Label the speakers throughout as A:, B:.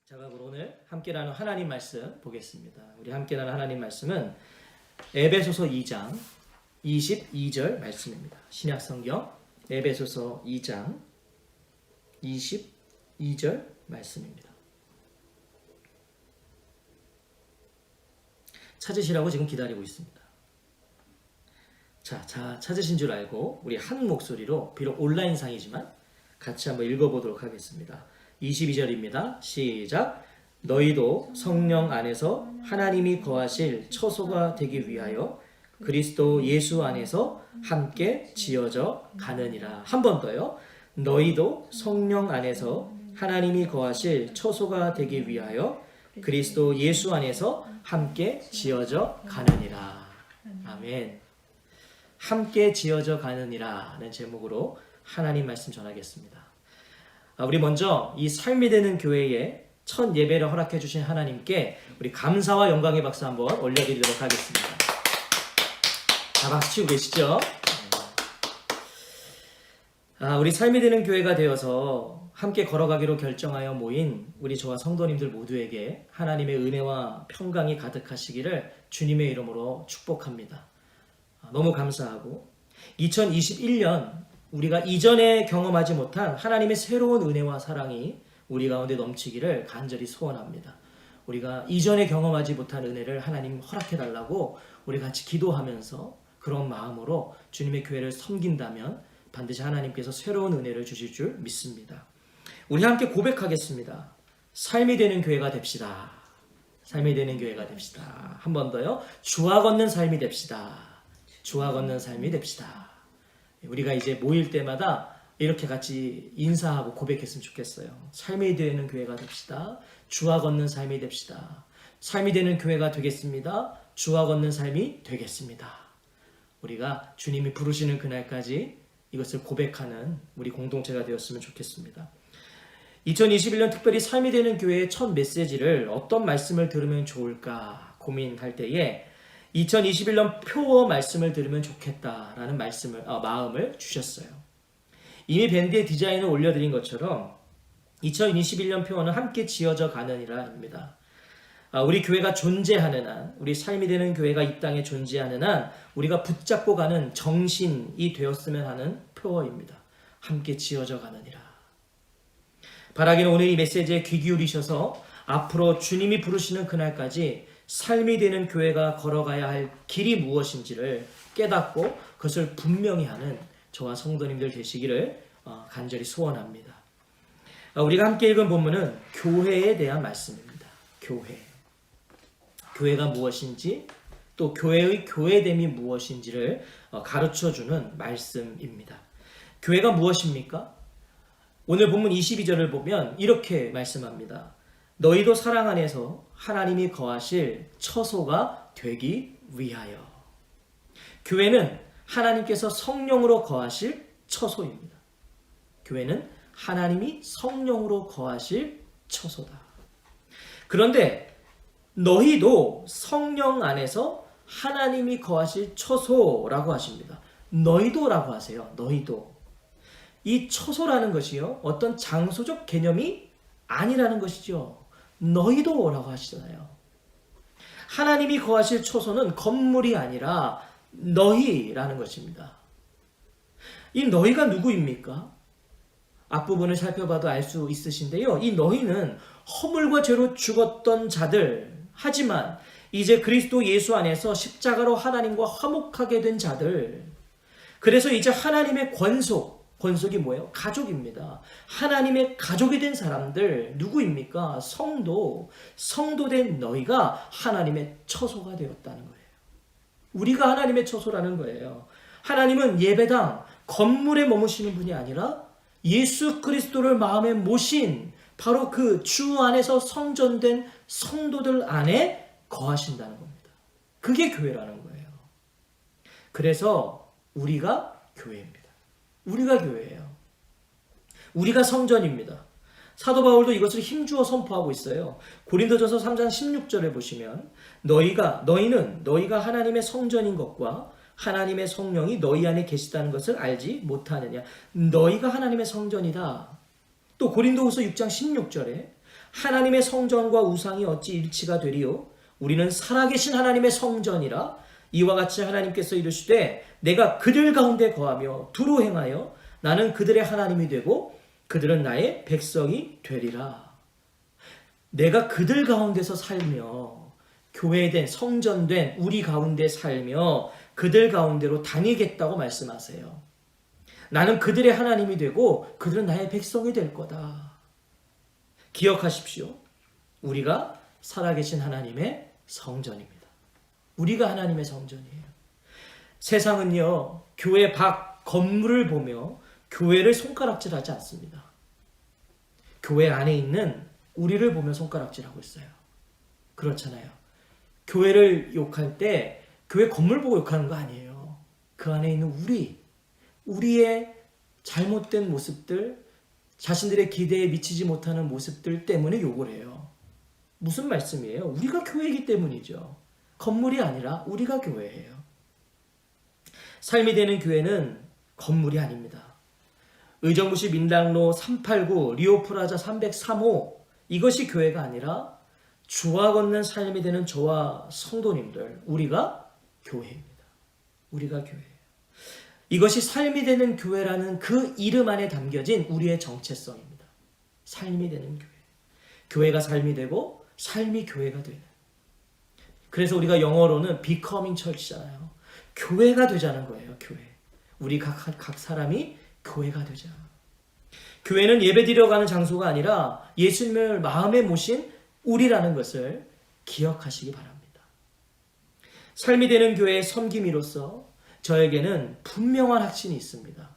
A: 자, 그럼 오늘 함께 나눈 하나님 말씀 보겠습니다. 우리 함께 나눈 하나님 말씀은 에베소서 2장 22절 말씀입니다. 신약 성경 에베소서 2장 22절 말씀입니다. 찾으시라고 지금 기다리고 있습니다. 자, 찾으신 줄 알고 우리 한 목소리로 비록 온라인상이지만 같이 한번 읽어보도록 하겠습니다. 22절입니다. 시작. 너희도 성령 안에서 하나님이 거하실 처소가 되기 위하여 그리스도 예수 안에서 함께 지어져 가느니라. 한 번 더요. 너희도 성령 안에서 하나님이 거하실 처소가 되기 위하여 그리스도 예수 안에서 함께 지어져 가느니라. 아멘. 함께 지어져 가느니라는 제목으로 하나님 말씀 전하겠습니다. 우리 먼저 이 삶이 되는 교회에 첫 예배를 허락해 주신 하나님께 우리 감사와 영광의 박수 한번 올려드리도록 하겠습니다. 다 박수 치고 계시죠? 우리 삶이 되는 교회가 되어서 함께 걸어가기로 결정하여 모인 우리 저와 성도님들 모두에게 하나님의 은혜와 평강이 가득하시기를 주님의 이름으로 축복합니다. 너무 감사하고 2021년 우리가 이전에 경험하지 못한 하나님의 새로운 은혜와 사랑이 우리 가운데 넘치기를 간절히 소원합니다. 우리가 이전에 경험하지 못한 은혜를 하나님 허락해달라고 우리 같이 기도하면서 그런 마음으로 주님의 교회를 섬긴다면 반드시 하나님께서 새로운 은혜를 주실 줄 믿습니다. 우리 함께 고백하겠습니다. 삶이 되는 교회가 됩시다. 삶이 되는 교회가 됩시다. 한 번 더요. 주와 걷는 삶이 됩시다. 주와 걷는 삶이 됩시다. 우리가 이제 모일 때마다 이렇게 같이 인사하고 고백했으면 좋겠어요. 삶이 되는 교회가 됩시다. 주와 걷는 삶이 됩시다. 삶이 되는 교회가 되겠습니다. 주와 걷는 삶이 되겠습니다. 우리가 주님이 부르시는 그날까지 이것을 고백하는 우리 공동체가 되었으면 좋겠습니다. 2021년 특별히 삶이 되는 교회의 첫 메시지를 어떤 말씀을 들으면 좋을까 고민할 때에 2021년 표어 말씀을 들으면 좋겠다라는 마음을 주셨어요. 이미 밴드의 디자인을 올려드린 것처럼 2021년 표어는 함께 지어져 가느니라입니다. 우리 교회가 존재하는 한, 우리 삶이 되는 교회가 이 땅에 존재하는 한 우리가 붙잡고 가는 정신이 되었으면 하는 표어입니다. 함께 지어져 가느니라. 바라기는 오늘 이 메시지에 귀 기울이셔서 앞으로 주님이 부르시는 그날까지 삶이 되는 교회가 걸어가야 할 길이 무엇인지를 깨닫고 그것을 분명히 하는 저와 성도님들 되시기를 간절히 소원합니다. 우리가 함께 읽은 본문은 교회에 대한 말씀입니다. 교회가 무엇인지 또 교회의 교회됨이 무엇인지를 가르쳐주는 말씀입니다. 교회가 무엇입니까? 오늘 본문 22절을 보면 이렇게 말씀합니다. 너희도 사랑 안에서 하나님이 거하실 처소가 되기 위하여. 교회는 하나님께서 성령으로 거하실 처소입니다. 교회는 하나님이 성령으로 거하실 처소다. 그런데 너희도 성령 안에서 하나님이 거하실 처소라고 하십니다. 너희도라고 하세요. 너희도. 이 처소라는 것이요, 어떤 장소적 개념이 아니라는 것이죠. 너희도라고 하시잖아요. 하나님이 거하실 처소는 건물이 아니라 너희라는 것입니다. 이 너희가 누구입니까? 앞부분을 살펴봐도 알 수 있으신데요. 이 너희는 허물과 죄로 죽었던 자들, 하지만 이제 그리스도 예수 안에서 십자가로 하나님과 화목하게 된 자들, 그래서 이제 하나님의 권속이 뭐예요? 가족입니다. 하나님의 가족이 된 사람들 누구입니까? 성도된 너희가 하나님의 처소가 되었다는 거예요. 우리가 하나님의 처소라는 거예요. 하나님은 예배당, 건물에 머무시는 분이 아니라 예수 그리스도를 마음에 모신 바로 그 주 안에서 성전된 성도들 안에 거하신다는 겁니다. 그게 교회라는 거예요. 그래서 우리가 교회입니다. 우리가 교회예요. 우리가 성전입니다. 사도 바울도 이것을 힘주어 선포하고 있어요. 고린도전서 3장 16절에 보시면 너희는 너희가 하나님의 성전인 것과 하나님의 성령이 너희 안에 계시다는 것을 알지 못하느냐. 너희가 하나님의 성전이다. 또 고린도후서 6장 16절에 하나님의 성전과 우상이 어찌 일치가 되리요? 우리는 살아계신 하나님의 성전이라. 이와 같이 하나님께서 이르시되 내가 그들 가운데 거하며 두루 행하여 나는 그들의 하나님이 되고 그들은 나의 백성이 되리라. 내가 그들 가운데서 살며 교회된 성전된 우리 가운데 살며 그들 가운데로 다니겠다고 말씀하세요. 나는 그들의 하나님이 되고 그들은 나의 백성이 될 거다. 기억하십시오. 우리가 살아계신 하나님의 성전입니다. 우리가 하나님의 성전이에요. 세상은요, 교회 밖 건물을 보며 교회를 손가락질하지 않습니다. 교회 안에 있는 우리를 보며 손가락질하고 있어요. 그렇잖아요. 교회를 욕할 때 교회 건물 보고 욕하는 거 아니에요. 그 안에 있는 우리의 잘못된 모습들, 자신들의 기대에 미치지 못하는 모습들 때문에 욕을 해요. 무슨 말씀이에요? 우리가 교회이기 때문이죠. 건물이 아니라 우리가 교회예요. 삶이 되는 교회는 건물이 아닙니다. 의정부시 민당로 389 리오프라자 303호 이것이 교회가 아니라 주와 걷는 삶이 되는 저와 성도님들, 우리가 교회입니다. 우리가 교회예요. 이것이 삶이 되는 교회라는 그 이름 안에 담겨진 우리의 정체성입니다. 삶이 되는 교회. 교회가 삶이 되고 삶이 교회가 되는. 그래서 우리가 영어로는 becoming church잖아요. 교회가 되자는 거예요. 교회. 우리 각 사람이 교회가 되자. 교회는 예배드리러 가는 장소가 아니라 예수님을 마음에 모신 우리라는 것을 기억하시기 바랍니다. 삶이 되는 교회의 섬김이로서 저에게는 분명한 확신이 있습니다.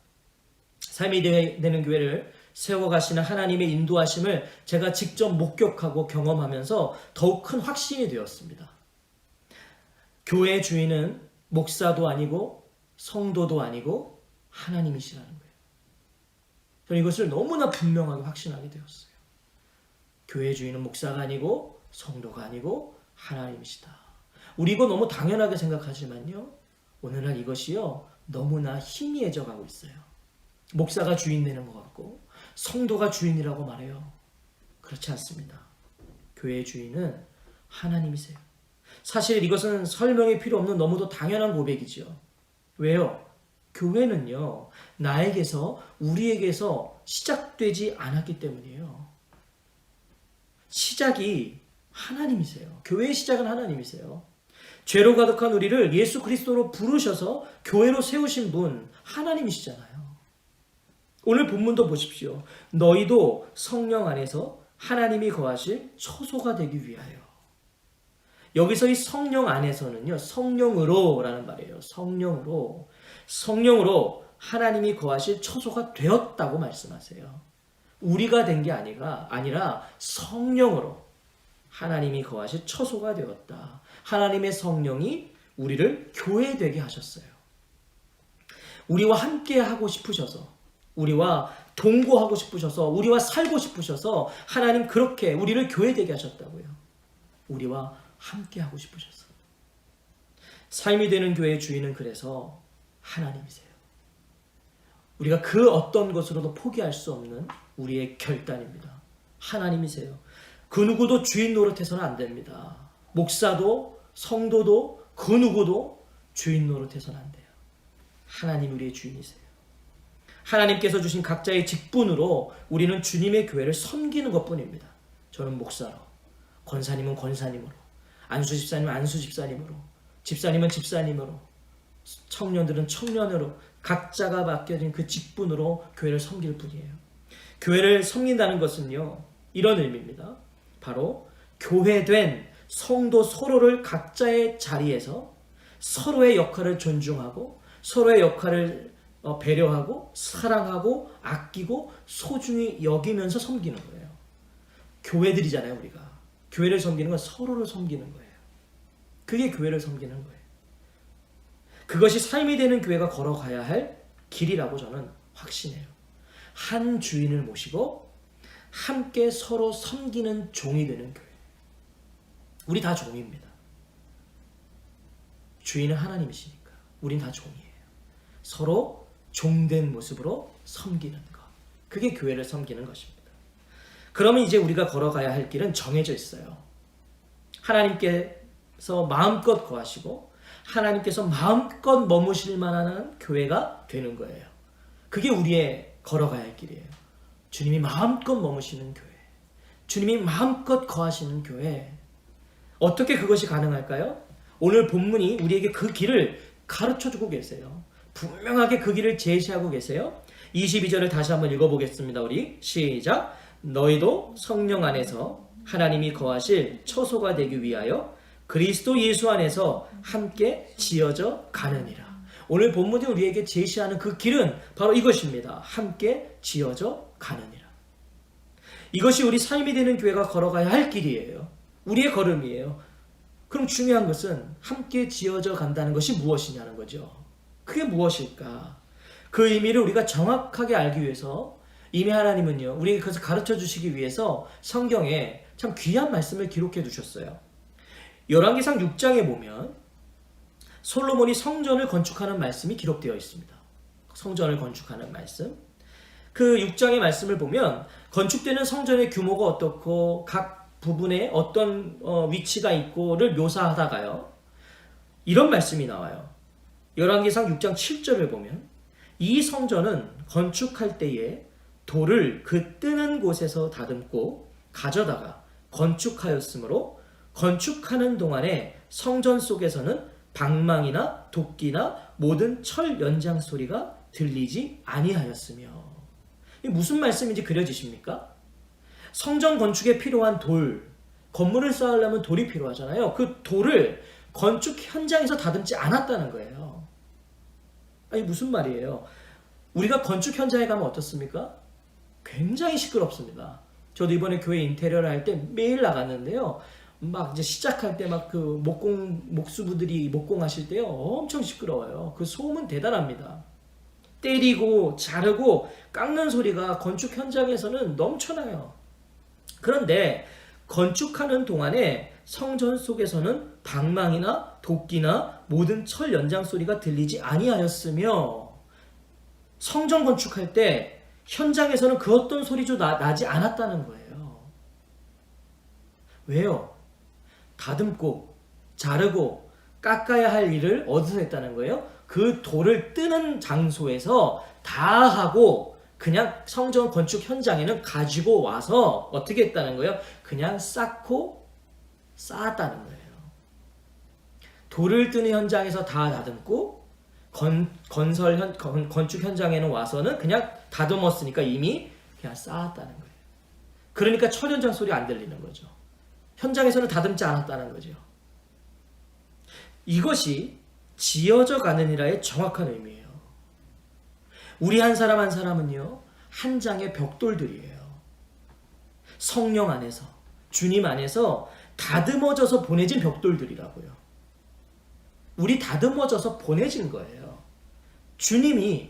A: 삶이 되는 교회를 세워가시는 하나님의 인도하심을 제가 직접 목격하고 경험하면서 더욱 큰 확신이 되었습니다. 교회의 주인은 목사도 아니고 성도도 아니고 하나님이시라는 거예요. 저는 이것을 너무나 분명하게 확신하게 되었어요. 교회의 주인은 목사가 아니고 성도가 아니고 하나님이시다. 우리 이거 너무 당연하게 생각하지만요. 오늘날 이것이요. 너무나 희미해져 가고 있어요. 목사가 주인 되는 것 같고 성도가 주인이라고 말해요. 그렇지 않습니다. 교회의 주인은 하나님이세요. 사실 이것은 설명이 필요 없는 너무도 당연한 고백이죠. 왜요? 교회는요. 나에게서 우리에게서 시작되지 않았기 때문이에요. 시작이 하나님이세요. 교회의 시작은 하나님이세요. 죄로 가득한 우리를 예수 그리스도로 부르셔서 교회로 세우신 분 하나님이시잖아요. 오늘 본문도 보십시오. 너희도 성령 안에서 하나님이 거하실 처소가 되기 위하여. 여기서 이 성령 안에서는요. 성령으로라는 말이에요. 성령으로 하나님이 거하실 처소가 되었다고 말씀하세요. 우리가 된 게 아니라 성령으로 하나님이 거하실 처소가 되었다. 하나님의 성령이 우리를 교회되게 하셨어요. 우리와 함께 하고 싶으셔서, 우리와 동거하고 싶으셔서, 우리와 살고 싶으셔서 하나님 그렇게 우리를 교회되게 하셨다고요. 우리와 함께 하고 싶으셔서. 삶이 되는 교회의 주인은 그래서 하나님이세요. 우리가 그 어떤 것으로도 포기할 수 없는 우리의 결단입니다. 하나님이세요. 그 누구도 주인 노릇해서는 안 됩니다. 목사도 성도도 그 누구도 주인 노릇해서는 안 돼요. 하나님 우리의 주인이세요. 하나님께서 주신 각자의 직분으로 우리는 주님의 교회를 섬기는 것뿐입니다. 저는 목사로, 권사님은 권사님으로, 안수 집사님은 안수 집사님으로, 집사님은 집사님으로, 청년들은 청년으로 각자가 맡겨진 그 직분으로 교회를 섬길 뿐이에요. 교회를 섬긴다는 것은요. 이런 의미입니다. 바로 교회된 성도 서로를 각자의 자리에서 서로의 역할을 존중하고 서로의 역할을 배려하고 사랑하고 아끼고 소중히 여기면서 섬기는 거예요. 교회들이잖아요. 우리가. 교회를 섬기는 건 서로를 섬기는 거예요. 그게 교회를 섬기는 거예요. 그것이 삶이 되는 교회가 걸어가야 할 길이라고 저는 확신해요. 한 주인을 모시고 함께 서로 섬기는 종이 되는 교회. 우리 다 종입니다. 주인은 하나님이시니까 우린 다 종이에요. 서로 종된 모습으로 섬기는 것. 그게 교회를 섬기는 것입니다. 그러면 이제 우리가 걸어가야 할 길은 정해져 있어요. 하나님께서 마음껏 거하시고 하나님께서 마음껏 머무실 만한 교회가 되는 거예요. 그게 우리의 걸어가야 할 길이에요. 주님이 마음껏 머무시는 교회, 주님이 마음껏 거하시는 교회. 어떻게 그것이 가능할까요? 오늘 본문이 우리에게 그 길을 가르쳐주고 계세요. 분명하게 그 길을 제시하고 계세요. 22절을 다시 한번 읽어보겠습니다. 우리 시작. 너희도 성령 안에서 하나님이 거하실 처소가 되기 위하여 그리스도 예수 안에서 함께 지어져 가느니라. 오늘 본문이 우리에게 제시하는 그 길은 바로 이것입니다. 함께 지어져 가느니라. 이것이 우리 삶이 되는 교회가 걸어가야 할 길이에요. 우리의 걸음이에요. 그럼 중요한 것은 함께 지어져 간다는 것이 무엇이냐는 거죠. 그게 무엇일까? 그 의미를 우리가 정확하게 알기 위해서 이미 하나님은요, 우리에게 그것을 가르쳐 주시기 위해서 성경에 참 귀한 말씀을 기록해 두셨어요. 열왕기상 6장에 보면 솔로몬이 성전을 건축하는 말씀이 기록되어 있습니다. 성전을 건축하는 말씀. 그 6장의 말씀을 보면 건축되는 성전의 규모가 어떻고 각 부분에 어떤 위치가 있고를 묘사하다가요, 이런 말씀이 나와요. 열왕기상 6장 7절을 보면 이 성전은 건축할 때에 돌을 그 뜨는 곳에서 다듬고 가져다가 건축하였으므로 건축하는 동안에 성전 속에서는 방망이나 도끼나 모든 철 연장 소리가 들리지 아니하였으며. 이게 무슨 말씀인지 그려지십니까? 성전 건축에 필요한 돌, 건물을 쌓으려면 돌이 필요하잖아요. 그 돌을 건축 현장에서 다듬지 않았다는 거예요. 아니 무슨 말이에요? 우리가 건축 현장에 가면 어떻습니까? 굉장히 시끄럽습니다. 저도 이번에 교회 인테리어를 할 때 매일 나갔는데요. 막 이제 시작할 때 막 그 목수부들이 목공하실 때요, 엄청 시끄러워요. 그 소음은 대단합니다. 때리고 자르고 깎는 소리가 건축 현장에서는 넘쳐나요. 그런데 건축하는 동안에 성전 속에서는 방망이나 도끼나 모든 철 연장 소리가 들리지 아니하였으며, 성전 건축할 때 현장에서는 그 어떤 소리도 나지 않았다는 거예요. 왜요? 다듬고 자르고 깎아야 할 일을 어디서 했다는 거예요? 그 돌을 뜨는 장소에서 다 하고 그냥 성전 건축 현장에는 가지고 와서 어떻게 했다는 거예요? 그냥 쌓고 쌓았다는 거예요. 돌을 뜨는 현장에서 다 다듬고 건축 현장에는 와서는 그냥 다듬었으니까 이미 그냥 쌓았다는 거예요. 그러니까 철 연장 소리 안 들리는 거죠. 현장에서는 다듬지 않았다는 거죠. 이것이 지어져 가느니라의 정확한 의미예요. 우리 한 사람 한 사람은요, 한 장의 벽돌들이에요. 성령 안에서, 주님 안에서 다듬어져서 보내진 벽돌들이라고요. 우리 다듬어져서 보내진 거예요. 주님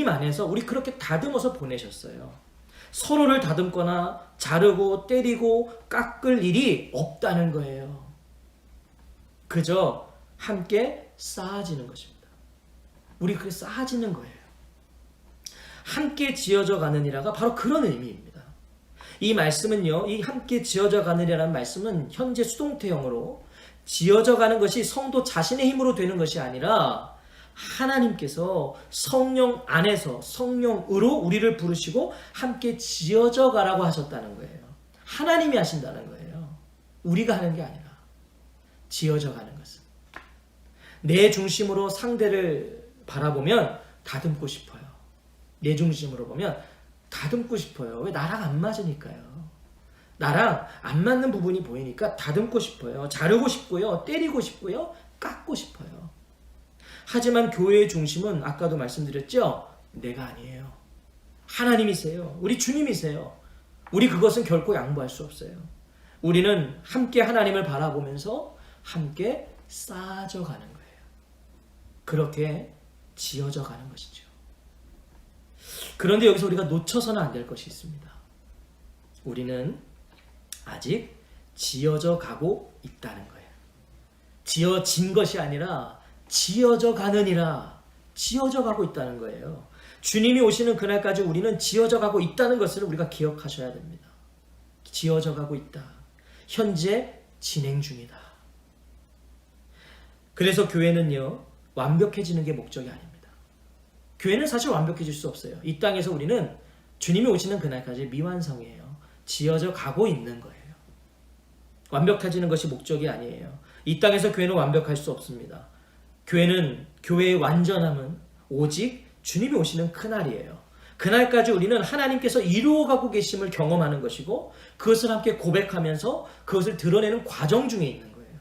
A: 안에서 우리 그렇게 다듬어서 보내셨어요. 서로를 다듬거나 자르고 때리고 깎을 일이 없다는 거예요. 그저 함께 쌓아지는 것입니다. 우리 그렇게 쌓아지는 거예요. 함께 지어져 가느니라가 바로 그런 의미입니다. 이 말씀은요, 이 함께 지어져 가느니라는 말씀은 현재 수동태형으로 지어져 가는 것이 성도 자신의 힘으로 되는 것이 아니라 하나님께서 성령 안에서 성령으로 우리를 부르시고 함께 지어져 가라고 하셨다는 거예요. 하나님이 하신다는 거예요. 우리가 하는 게 아니라 지어져 가는 것은. 내 중심으로 상대를 바라보면 다듬고 싶어요. 내 중심으로 보면 다듬고 싶어요. 왜? 나랑 안 맞으니까요. 나랑 안 맞는 부분이 보이니까 다듬고 싶어요. 자르고 싶고요. 때리고 싶고요. 깎고 싶어요. 하지만 교회의 중심은 아까도 말씀드렸죠? 내가 아니에요. 하나님이세요. 우리 주님이세요. 우리 그것은 결코 양보할 수 없어요. 우리는 함께 하나님을 바라보면서 함께 쌓아져 가는 거예요. 그렇게 지어져 가는 것이죠. 그런데 여기서 우리가 놓쳐서는 안 될 것이 있습니다. 우리는 아직 지어져 가고 있다는 거예요. 지어진 것이 아니라 지어져 가느니라, 지어져 가고 있다는 거예요. 주님이 오시는 그날까지 우리는 지어져 가고 있다는 것을 우리가 기억하셔야 됩니다. 지어져 가고 있다. 현재 진행 중이다. 그래서 교회는요, 완벽해지는 게 목적이 아닙니다. 교회는 사실 완벽해질 수 없어요. 이 땅에서 우리는 주님이 오시는 그날까지 미완성이에요. 지어져 가고 있는 거예요. 완벽해지는 것이 목적이 아니에요. 이 땅에서 교회는 완벽할 수 없습니다. 교회의 완전함은 오직 주님이 오시는 그날이에요. 그날까지 우리는 하나님께서 이루어가고 계심을 경험하는 것이고 그것을 함께 고백하면서 그것을 드러내는 과정 중에 있는 거예요.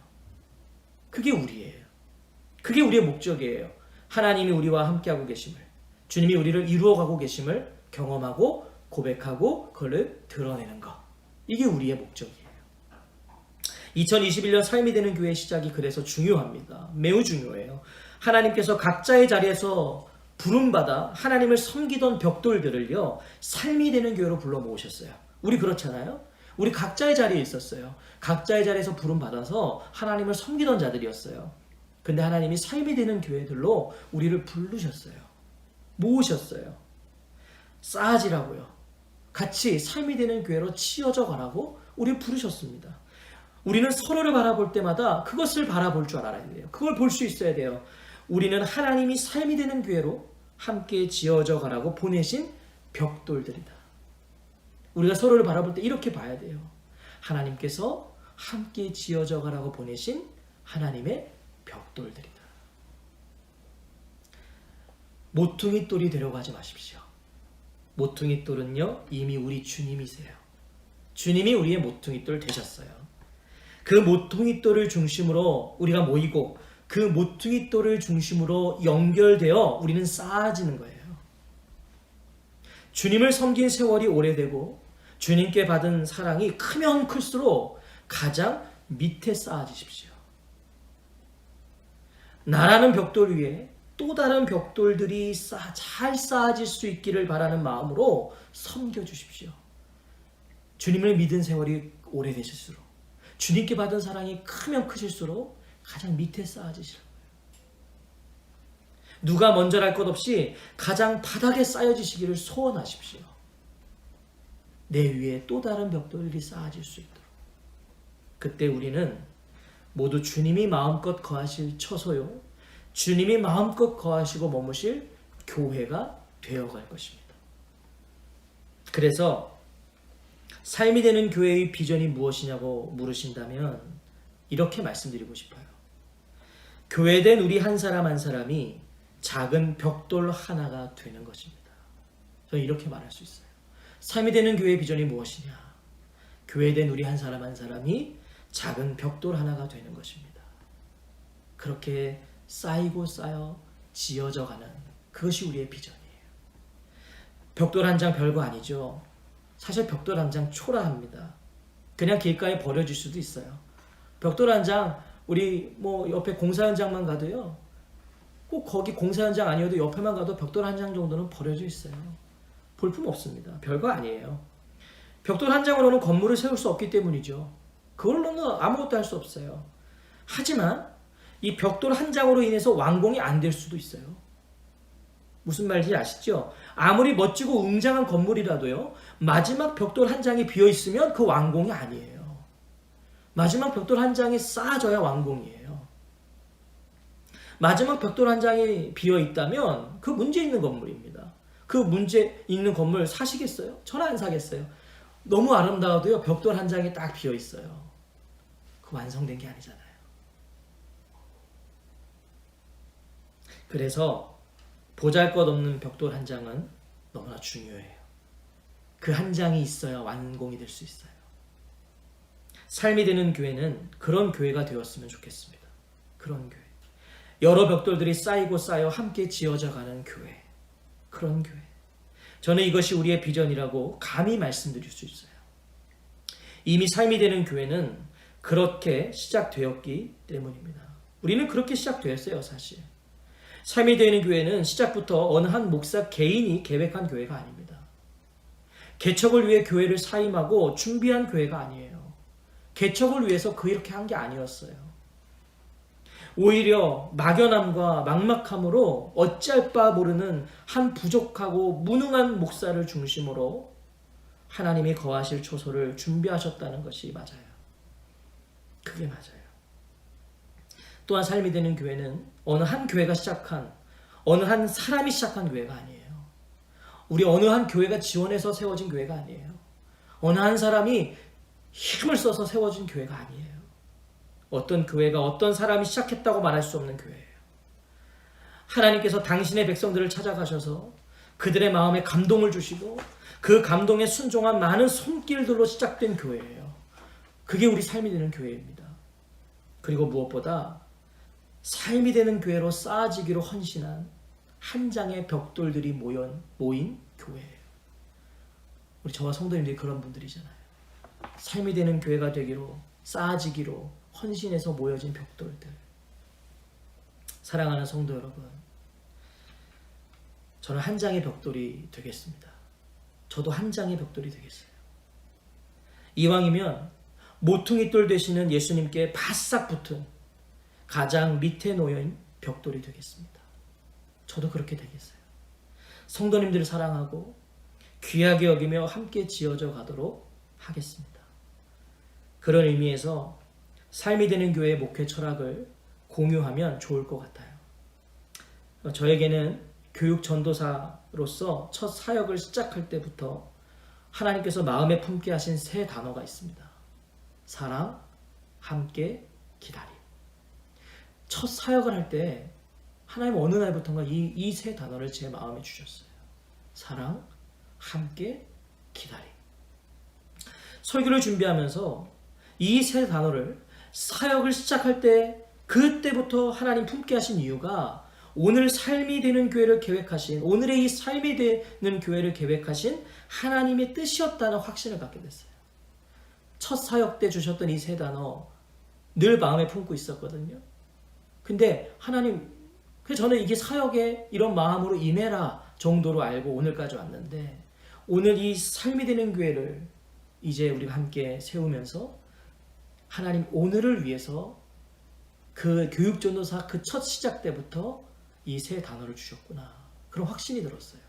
A: 그게 우리예요. 그게 우리의 목적이에요. 하나님이 우리와 함께하고 계심을, 주님이 우리를 이루어가고 계심을 경험하고 고백하고 그걸 드러내는 것. 이게 우리의 목적이에요. 2021년 삶이 되는 교회의 시작이 그래서 중요합니다. 매우 중요해요. 하나님께서 각자의 자리에서 부름받아 하나님을 섬기던 벽돌들을요, 삶이 되는 교회로 불러 모으셨어요. 우리 그렇잖아요. 우리 각자의 자리에 있었어요. 각자의 자리에서 부름받아서 하나님을 섬기던 자들이었어요. 근데 하나님이 삶이 되는 교회들로 우리를 부르셨어요. 모으셨어요. 쌓아지라고요. 같이 삶이 되는 교회로 치어져 가라고 우리를 부르셨습니다. 우리는 서로를 바라볼 때마다 그것을 바라볼 줄 알아야 돼요. 그걸 볼 수 있어야 돼요. 우리는 하나님이 삶이 되는 교회로 함께 지어져 가라고 보내신 벽돌들이다. 우리가 서로를 바라볼 때 이렇게 봐야 돼요. 하나님께서 함께 지어져 가라고 보내신 하나님의 벽돌들이다. 모퉁이 돌이 되려고 하지 마십시오. 모퉁이 돌은요, 이미 우리 주님이세요. 주님이 우리의 모퉁이 돌 되셨어요. 그 모퉁이 돌을 중심으로 우리가 모이고 그 모퉁이 돌을 중심으로 연결되어 우리는 쌓아지는 거예요. 주님을 섬긴 세월이 오래되고 주님께 받은 사랑이 크면 클수록 가장 밑에 쌓아지십시오. 나라는 벽돌 위에 또 다른 벽돌들이 잘 쌓아질 수 있기를 바라는 마음으로 섬겨주십시오. 주님을 믿은 세월이 오래되실수록, 주님께 받은 사랑이 크면 크실수록 가장 밑에 쌓아지실 거예요. 누가 먼저랄 것 없이 가장 바닥에 쌓여지시기를 소원하십시오. 내 위에 또 다른 벽돌이 쌓아질 수 있도록. 그때 우리는 모두 주님이 마음껏 거하실 처소요, 주님이 마음껏 거하시고 머무실 교회가 되어갈 것입니다. 그래서 삶이 되는 교회의 비전이 무엇이냐고 물으신다면 이렇게 말씀드리고 싶어요. 교회된 우리 한 사람 한 사람이 작은 벽돌 하나가 되는 것입니다. 저는 이렇게 말할 수 있어요. 삶이 되는 교회의 비전이 무엇이냐? 교회된 우리 한 사람 한 사람이 작은 벽돌 하나가 되는 것입니다. 그렇게 쌓이고 쌓여 지어져 가는 그것이 우리의 비전이에요. 벽돌 한 장 별거 아니죠. 사실 벽돌 한 장 초라합니다. 그냥 길가에 버려질 수도 있어요. 벽돌 한 장 우리 옆에 공사 현장만 가도요, 꼭 거기 공사 현장 아니어도 옆에만 가도 벽돌 한 장 정도는 버려져 있어요. 볼품 없습니다. 별거 아니에요. 벽돌 한 장으로는 건물을 세울 수 없기 때문이죠. 그걸로는 아무것도 할 수 없어요. 하지만 이 벽돌 한 장으로 인해서 완공이 안 될 수도 있어요. 무슨 말인지 아시죠? 아무리 멋지고 웅장한 건물이라도요, 마지막 벽돌 한 장이 비어 있으면 그 완공이 아니에요. 마지막 벽돌 한 장이 쌓아져야 완공이에요. 마지막 벽돌 한 장이 비어 있다면 그 문제 있는 건물입니다. 그 문제 있는 건물 사시겠어요? 저는 안 사겠어요. 너무 아름다워도요, 벽돌 한 장이 딱 비어 있어요. 그 완성된 게 아니잖아요. 그래서 보잘것없는 벽돌 한 장은 너무나 중요해요. 그 한 장이 있어야 완공이 될 수 있어요. 삶이 되는 교회는 그런 교회가 되었으면 좋겠습니다. 그런 교회. 여러 벽돌들이 쌓이고 쌓여 함께 지어져 가는 교회. 그런 교회. 저는 이것이 우리의 비전이라고 감히 말씀드릴 수 있어요. 이미 삶이 되는 교회는 그렇게 시작되었기 때문입니다. 우리는 그렇게 시작되었어요, 사실. 삶이 되는 교회는 시작부터 어느 한 목사 개인이 계획한 교회가 아닙니다. 개척을 위해 교회를 사임하고 준비한 교회가 아니에요. 개척을 위해서 그렇게 한 게 아니었어요. 오히려 막연함과 막막함으로 어찌할 바 모르는 한 부족하고 무능한 목사를 중심으로 하나님이 거하실 초소를 준비하셨다는 것이 맞아요. 그게 맞아요. 또한 삶이 되는 교회는 어느 한 교회가 시작한, 어느 한 사람이 시작한 교회가 아니에요. 우리 어느 한 교회가 지원해서 세워진 교회가 아니에요. 어느 한 사람이 힘을 써서 세워진 교회가 아니에요. 어떤 교회가 어떤 사람이 시작했다고 말할 수 없는 교회예요. 하나님께서 당신의 백성들을 찾아가셔서 그들의 마음에 감동을 주시고 그 감동에 순종한 많은 손길들로 시작된 교회예요. 그게 우리 삶이 되는 교회입니다. 그리고 무엇보다 삶이 되는 교회로 쌓아지기로 헌신한 한 장의 벽돌들이 모인 교회예요. 우리 저와 성도님들이 그런 분들이잖아요. 삶이 되는 교회가 되기로, 쌓아지기로 헌신해서 모여진 벽돌들. 사랑하는 성도 여러분, 저는 한 장의 벽돌이 되겠습니다. 저도 한 장의 벽돌이 되겠어요. 이왕이면 모퉁이돌 되시는 예수님께 바싹 붙은 가장 밑에 놓인 벽돌이 되겠습니다. 저도 그렇게 되겠어요. 성도님들을 사랑하고 귀하게 여기며 함께 지어져 가도록 하겠습니다. 그런 의미에서 삶이 되는 교회의 목회 철학을 공유하면 좋을 것 같아요. 저에게는 교육 전도사로서 첫 사역을 시작할 때부터 하나님께서 마음에 품게 하신 세 단어가 있습니다. 사랑, 함께, 기다림. 첫 사역을 할 때 하나님 어느 날부터인가 이 세 단어를 제 마음에 주셨어요. 사랑, 함께, 기다림. 설교를 준비하면서 이 세 단어를 사역을 시작할 때 그때부터 하나님 품게 하신 이유가 오늘 삶이 되는 교회를 계획하신, 오늘의 이 삶이 되는 교회를 계획하신 하나님의 뜻이었다는 확신을 갖게 됐어요. 첫 사역 때 주셨던 이 세 단어 늘 마음에 품고 있었거든요. 근데 하나님, 저는 이게 사역에 이런 마음으로 임해라 정도로 알고 오늘까지 왔는데, 오늘 이 삶이 되는 교회를 이제 우리가 함께 세우면서 하나님 오늘을 위해서 그 교육전도사 그 첫 시작 때부터 이 세 단어를 주셨구나, 그런 확신이 들었어요.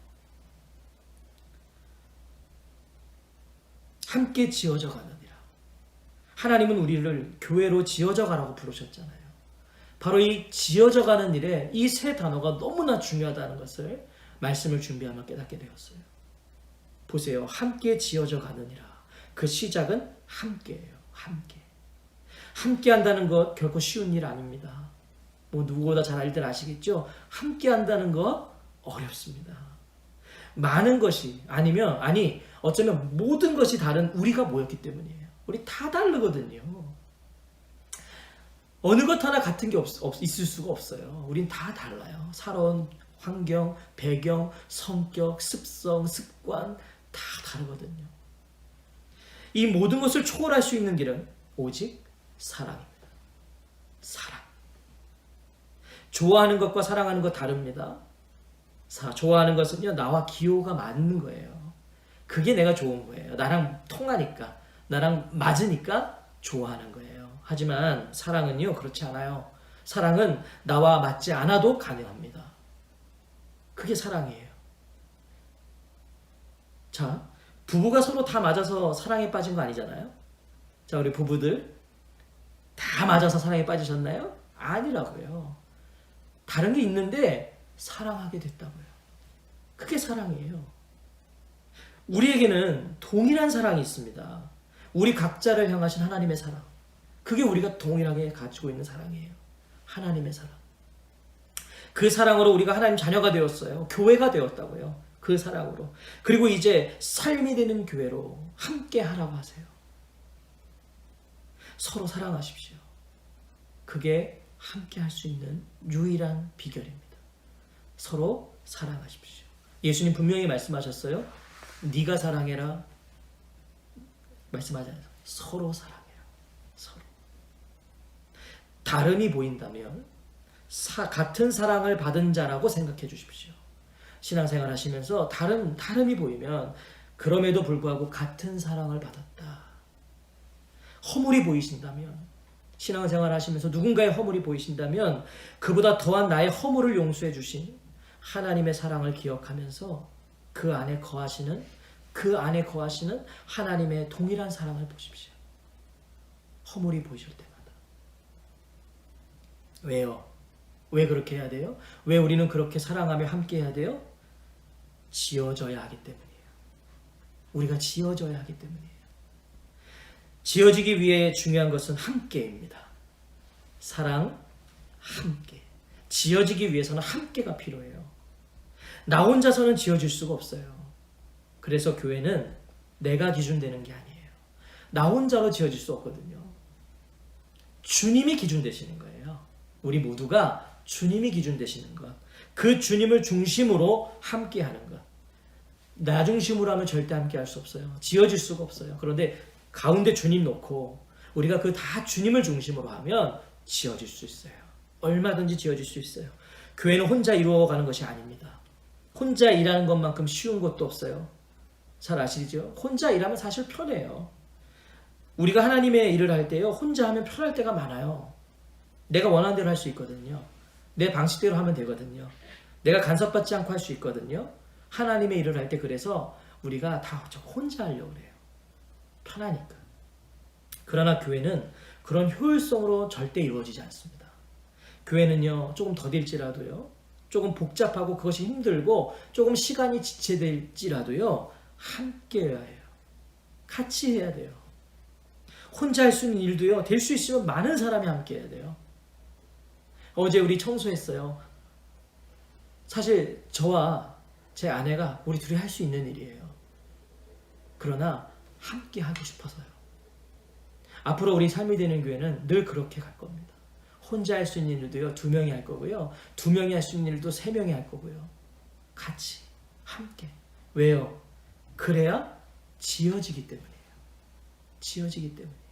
A: 함께 지어져 가느니라. 하나님은 우리를 교회로 지어져 가라고 부르셨잖아요. 바로 이 지어져 가는 일에 이 세 단어가 너무나 중요하다는 것을 말씀을 준비하며 깨닫게 되었어요. 보세요. 함께 지어져 가느니라. 그 시작은 함께예요. 함께. 함께 한다는 것 결코 쉬운 일 아닙니다. 뭐 누구보다 잘 알들 아시겠죠? 함께 한다는 것 어렵습니다. 많은 것이 어쩌면 모든 것이 다른 우리가 모였기 때문이에요. 우리 다 다르거든요. 어느 것 하나 같은 게 있을 수가 없어요. 우린 다 달라요. 살아온 환경, 배경, 성격, 습성, 습관 다 다르거든요. 이 모든 것을 초월할 수 있는 길은 오직 사랑입니다. 사랑. 좋아하는 것과 사랑하는 것 다릅니다. 좋아하는 것은요, 나와 기호가 맞는 거예요. 그게 내가 좋은 거예요. 나랑 통하니까, 나랑 맞으니까 좋아하는 거예요. 하지만 사랑은요, 그렇지 않아요. 사랑은 나와 맞지 않아도 가능합니다. 그게 사랑이에요. 자, 부부가 서로 다 맞아서 사랑에 빠진 거 아니잖아요. 자, 우리 부부들 다 맞아서 사랑에 빠지셨나요? 아니라고요. 다른 게 있는데 사랑하게 됐다고요. 그게 사랑이에요. 우리에게는 동일한 사랑이 있습니다. 우리 각자를 향하신 하나님의 사랑. 그게 우리가 동일하게 가지고 있는 사랑이에요. 하나님의 사랑. 그 사랑으로 우리가 하나님 자녀가 되었어요. 교회가 되었다고요. 그 사랑으로. 그리고 이제 삶이 되는 교회로 함께 하라고 하세요. 서로 사랑하십시오. 그게 함께 할 수 있는 유일한 비결입니다. 서로 사랑하십시오. 예수님 분명히 말씀하셨어요. 네가 사랑해라. 말씀하지 않아요. 서로 사랑해라. 서로. 다름이 보인다면 같은 사랑을 받은 자라고 생각해 주십시오. 신앙생활 하시면서 다름이 보이면 그럼에도 불구하고 같은 사랑을 받았다. 허물이 보이신다면, 신앙생활 하시면서 누군가의 허물이 보이신다면 그보다 더한 나의 허물을 용서해 주신 하나님의 사랑을 기억하면서 그 안에 거하시는 그 안에 거하시는 하나님의 동일한 사랑을 보십시오. 허물이 보이실 때마다. 왜요? 왜 그렇게 해야 돼요? 왜 우리는 그렇게 사랑하며 함께 해야 돼요? 지어져야 하기 때문이에요. 우리가 지어져야 하기 때문이에요. 지어지기 위해 중요한 것은 함께입니다. 사랑, 함께. 지어지기 위해서는 함께가 필요해요. 나 혼자서는 지어질 수가 없어요. 그래서 교회는 내가 기준 되는 게 아니에요. 나 혼자로 지어질 수 없거든요. 주님이 기준 되시는 거예요. 우리 모두가 주님이 기준 되시는 것. 그 주님을 중심으로 함께 하는 것. 나 중심으로 하면 절대 함께 할 수 없어요. 지어질 수가 없어요. 그런데 가운데 주님 놓고 우리가 그 다 주님을 중심으로 하면 지어질 수 있어요. 얼마든지 지어질 수 있어요. 교회는 혼자 이루어가는 것이 아닙니다. 혼자 일하는 것만큼 쉬운 것도 없어요. 잘 아시죠? 혼자 일하면 사실 편해요. 우리가 하나님의 일을 할 때요, 혼자 하면 편할 때가 많아요. 내가 원하는 대로 할 수 있거든요. 내 방식대로 하면 되거든요. 내가 간섭받지 않고 할 수 있거든요. 하나님의 일을 할 때 그래서 우리가 다 혼자 하려고 그래요. 편하니까. 그러나 교회는 그런 효율성으로 절대 이루어지지 않습니다. 교회는요, 조금 더딜지라도요, 조금 복잡하고 그것이 힘들고 조금 시간이 지체될지라도요, 함께 해야 해요. 같이 해야 돼요. 혼자 할 수 있는 일도요, 될 수 있으면 많은 사람이 함께 해야 돼요. 어제 우리 청소했어요. 사실 저와 제 아내가 우리 둘이 할 수 있는 일이에요. 그러나 함께 하고 싶어서요. 앞으로 우리 삶이 되는 교회는 늘 그렇게 갈 겁니다. 혼자 할 수 있는 일도요, 2명이 할 거고요. 2명이 할 수 있는 일도 3명이 할 거고요. 같이, 함께. 왜요? 그래야 지어지기 때문이에요. 지어지기 때문이에요.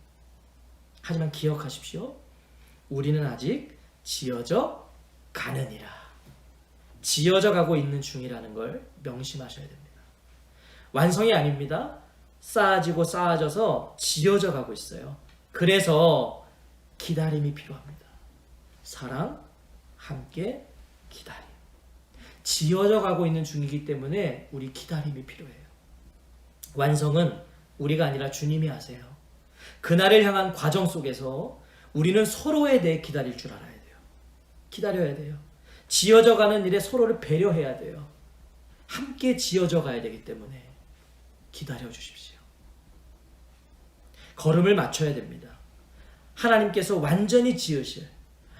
A: 하지만 기억하십시오. 우리는 아직 지어져 가느니라. 지어져 가고 있는 중이라는 걸 명심하셔야 됩니다. 완성이 아닙니다. 쌓아지고 쌓아져서 지어져 가고 있어요. 그래서 기다림이 필요합니다. 사랑, 함께, 기다림. 지어져 가고 있는 중이기 때문에 우리 기다림이 필요해요. 완성은 우리가 아니라 주님이 하세요. 그날을 향한 과정 속에서 우리는 서로에 대해 기다릴 줄 알아야 돼요. 기다려야 돼요. 지어져 가는 일에 서로를 배려해야 돼요. 함께 지어져 가야 되기 때문에 기다려 주십시오. 걸음을 맞춰야 됩니다. 하나님께서 완전히 지으실,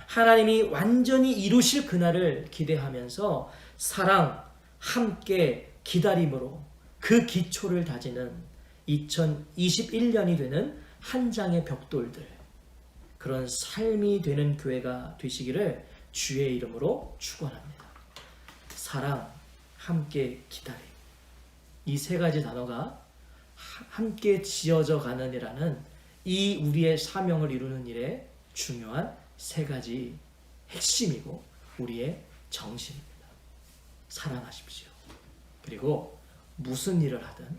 A: 하나님이 완전히 이루실 그날을 기대하면서 사랑, 함께, 기다림으로 그 기초를 다지는 2021년이 되는 한 장의 벽돌들, 그런 삶이 되는 교회가 되시기를 주의 이름으로 축원합니다. 사랑, 함께, 기다림. 이 3가지 단어가 함께 지어져 가는이라는 이 우리의 사명을 이루는 일에 중요한 3가지 핵심이고 우리의 정신입니다. 사랑하십시오. 그리고 무슨 일을 하든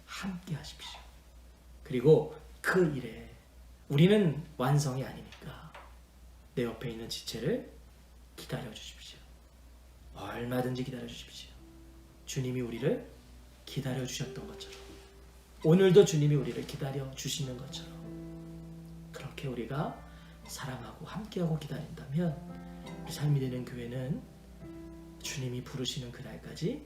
A: 함께 하십시오. 그리고 그 일에 우리는 완성이 아니니까 내 옆에 있는 지체를 기다려 주십시오. 얼마든지 기다려 주십시오. 주님이 우리를 기다려 주셨던 것처럼 오늘도 주님이 우리를 기다려 주시는 것처럼 그렇게 우리가 사랑하고 함께하고 기다린다면 우리 삶이 되는 교회는 주님이 부르시는 그날까지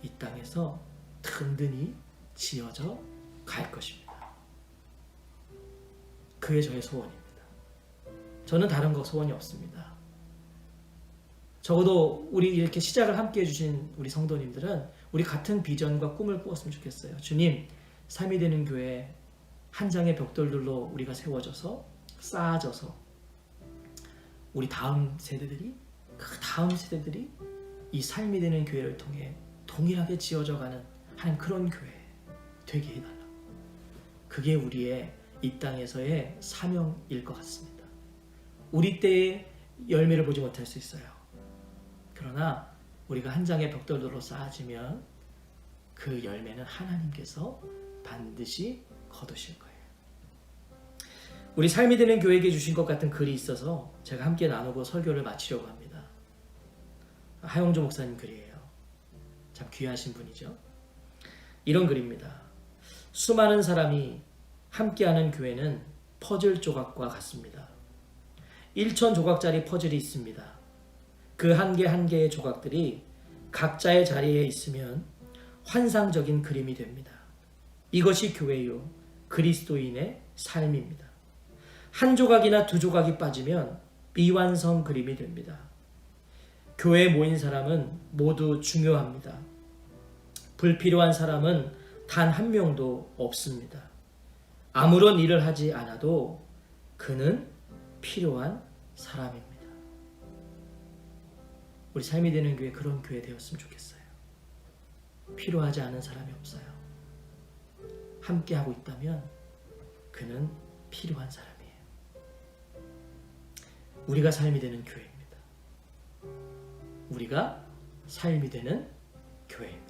A: 이 땅에서 든든히 지어져 갈 것입니다. 그게 저의 소원입니다. 저는 다른 거 소원이 없습니다. 적어도 우리 이렇게 시작을 함께 해주신 우리 성도님들은 우리 같은 비전과 꿈을 꾸었으면 좋겠어요. 주님, 삶이 되는 교회 한 장의 벽돌들로 우리가 세워져서 쌓아져서 우리 다음 세대들이 그 다음 세대들이 이 삶이 되는 교회를 통해 동일하게 지어져가는 하는 그런 교회 되게 해달라. 그게 우리의 이 땅에서의 사명일 것 같습니다. 우리 때의 열매를 보지 못할 수 있어요. 그러나 우리가 한 장의 벽돌들로 쌓아지면 그 열매는 하나님께서 반드시 거두실 거예요. 우리 삶이 되는 교회에게 주신 것 같은 글이 있어서 제가 함께 나누고 설교를 마치려고 합니다. 하용조 목사님 글이에요. 참 귀하신 분이죠. 이런 글입니다. 수많은 사람이 함께하는 교회는 퍼즐 조각과 같습니다. 1천 조각짜리 퍼즐이 있습니다. 그 한 개 한 개의 조각들이 각자의 자리에 있으면 환상적인 그림이 됩니다. 이것이 교회요, 그리스도인의 삶입니다. 한 조각이나 두 조각이 빠지면 미완성 그림이 됩니다. 교회에 모인 사람은 모두 중요합니다. 불필요한 사람은 단 한 명도 없습니다. 아무런 일을 하지 않아도 그는 필요한 사람입니다. 우리 삶이 되는 교회, 그런 교회 되었으면 좋겠어요. 필요하지 않은 사람이 없어요. 함께하고 있다면 그는 필요한 사람이에요. 우리가 삶이 되는 교회입니다. 우리가 삶이 되는 교회입니다.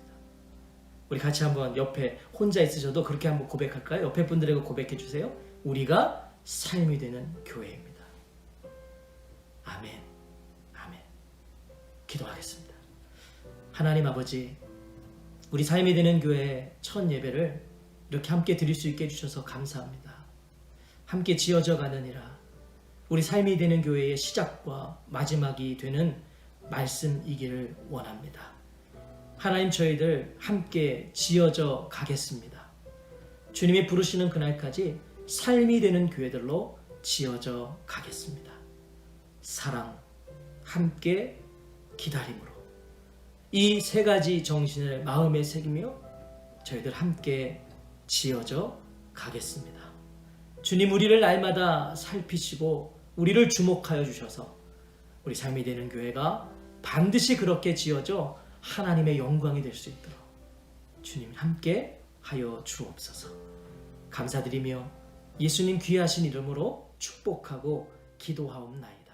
A: 우리 같이 한번, 옆에 혼자 있으셔도 그렇게 한번 고백할까요? 옆에 분들에게 고백해 주세요. 우리가 삶이 되는 교회입니다. 아멘. 아멘. 기도하겠습니다. 하나님 아버지, 우리 삶이 되는 교회 첫 예배를 이렇게 함께 드릴 수 있게 해주셔서 감사합니다. 함께 지어져 가느니라 우리 삶이 되는 교회의 시작과 마지막이 되는 말씀이기를 원합니다. 하나님, 저희들 함께 지어져 가겠습니다. 주님이 부르시는 그날까지 삶이 되는 교회들로 지어져 가겠습니다. 사랑, 함께, 기다림으로 이 세 가지 정신을 마음에 새기며 저희들 함께 지어져 가겠습니다. 주님, 우리를 날마다 살피시고 우리를 주목하여 주셔서 우리 삶이 되는 교회가 반드시 그렇게 지어져 하나님의 영광이 될 수 있도록 주님 함께 하여 주옵소서. 감사드리며 예수님 귀하신 이름으로 축복하고 기도하옵나이다.